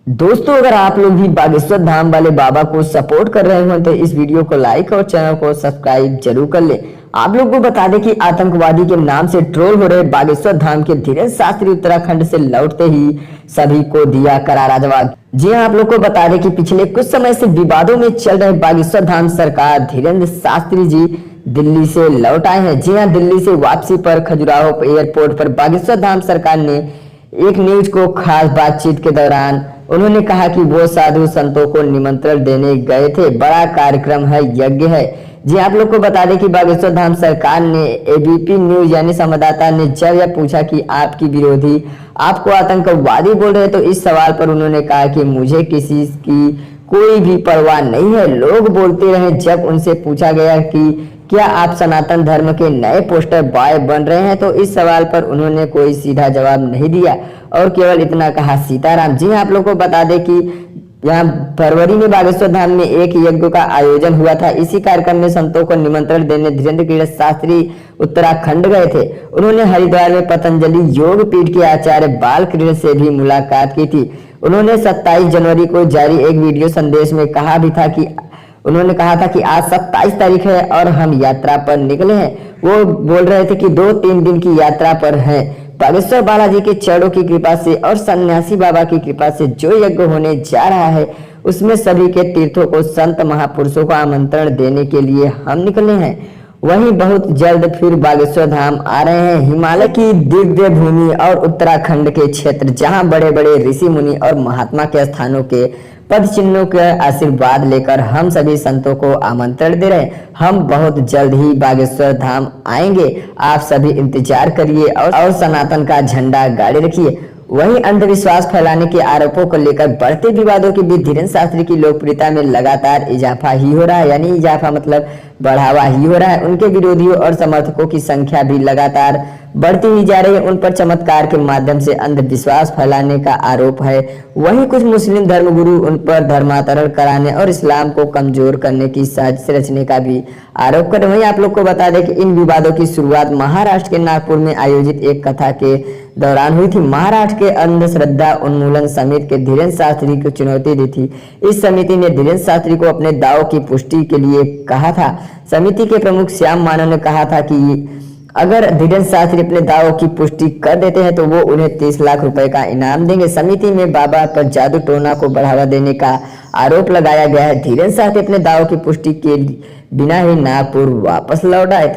दोस्तों, अगर आप लोग भी बागेश्वर धाम वाले बाबा को सपोर्ट कर रहे हो तो इस वीडियो को लाइक और चैनल को सब्सक्राइब जरूर कर ले। आप लोग को बता दें कि आतंकवादी के नाम से ट्रोल हो रहे बागेश्वर धाम के धीरेन्द्र शास्त्री उत्तराखंड से लौटते ही सभी को दिया करारा जवाब। जी हाँ, आप लोग को बता दें कि पिछले कुछ समय से विवादों में चल रहे बागेश्वर धाम सरकार धीरेन्द्र शास्त्री जी दिल्ली से लौट आए हैं। जी हाँ, दिल्ली से वापसी पर खजुराहो एयरपोर्ट पर बागेश्वर धाम सरकार ने एक न्यूज को खास बातचीत के दौरान उन्होंने कहा कि वो साधु संतों को निमंत्रण देने गए थे, बड़ा कार्यक्रम है, यज्ञ है। जी आप लोग को बता दें कि बागेश्वर धाम सरकार ने एबीपी न्यूज यानी संवाददाता ने जब यह पूछा कि आपकी विरोधी आपको आतंकवादी बोल रहे, तो इस सवाल पर उन्होंने कहा कि मुझे किसी की कोई भी परवाह नहीं है, लोग बोलते रहे। जब उनसे पूछा गया कि क्या आप सनातन धर्म के नए पोस्टर बॉय बन रहे हैं, तो इस सवाल पर उन्होंने कोई सीधा जवाब नहीं दिया और केवल इतना कहा, सीताराम। जी आप लोगों को बता दें कि यहाँ फरवरी में बागेश्वर धाम में एक यज्ञ का आयोजन हुआ था। इसी कार्यक्रम में संतों को निमंत्रण देने धीरेन्द्र शास्त्री उत्तराखंड गए थे। उन्होंने हरिद्वार में पतंजलि योग पीठ के आचार्य बालकृष्ण से भी मुलाकात की थी। उन्होंने 27 जनवरी को जारी एक वीडियो संदेश में कहा भी था कि उन्होंने कहा था कि आज 27 तारीख है और हम यात्रा पर निकले हैं। वो बोल रहे थे कि 2-3 दिन की यात्रा पर हैं। बागेश्वर बालाजी के चरणों की कृपा से और सन्यासी बाबा की कृपा से जो यज्ञ होने जा रहा है उसमें सभी के तीर्थों को संत महापुरुषों को आमंत्रण देने के लिए हम निकले हैं। वहीं बहुत जल्द फिर बागेश्वर धाम आ रहे हैं, हिमालय की दिव्य भूमि और उत्तराखंड के क्षेत्र जहां बड़े बड़े ऋषि मुनि और महात्मा के स्थानों के पद चिन्हों के आशीर्वाद लेकर हम सभी संतों को आमंत्रण दे रहे हैं। हम बहुत जल्द ही बागेश्वर धाम आएंगे, आप सभी इंतजार करिए और सनातन का झंडा गाड़े रखिए। वहीं अंधविश्वास फैलाने के आरोपों को लेकर बढ़ते विवादों के बीच धीरेन्द्र शास्त्री की लोकप्रियता में लगातार इजाफा ही हो रहा है, यानी इजाफा मतलब बढ़ावा ही हो रहा है। उनके विरोधियों और समर्थकों की संख्या भी लगातार बढ़ती ही जा रही है। उन पर चमत्कार के माध्यम से अंधविश्वास फैलाने का आरोप है। वहीं कुछ मुस्लिम धर्मगुरु उन पर धर्मांतरण कराने और इस्लाम को कमजोर करने की साजिश रचने का भी आरोप कर रहे हैं। वहीं आप लोग को बता दें कि इन विवादों की शुरुआत महाराष्ट्र के नागपुर में आयोजित एक कथा के दौरान हुई थी। महाराष्ट्र के अंधश्रद्धा उन्मूलन समिति के धीरेन्द्र शास्त्री को चुनौती दी थी। इस समिति ने धीरेन्द्र शास्त्री को अपने दावों की पुष्टि के लिए कहा था। समिति के प्रमुख श्याम मानव ने कहा था कि अगर धीरेन्द्र शास्त्री अपने दावों की पुष्टि कर देते हैं तो वो उन्हें 30 लाख रुपए का इनाम देंगे। समिति में बाबा पर जादू टोना को बढ़ावा देने का आरोप लगाया गया है। धीरेन्द्र शास्त्री अपने दावों की पुष्टि के बिना ही नागपुर वापस लौट आए थे।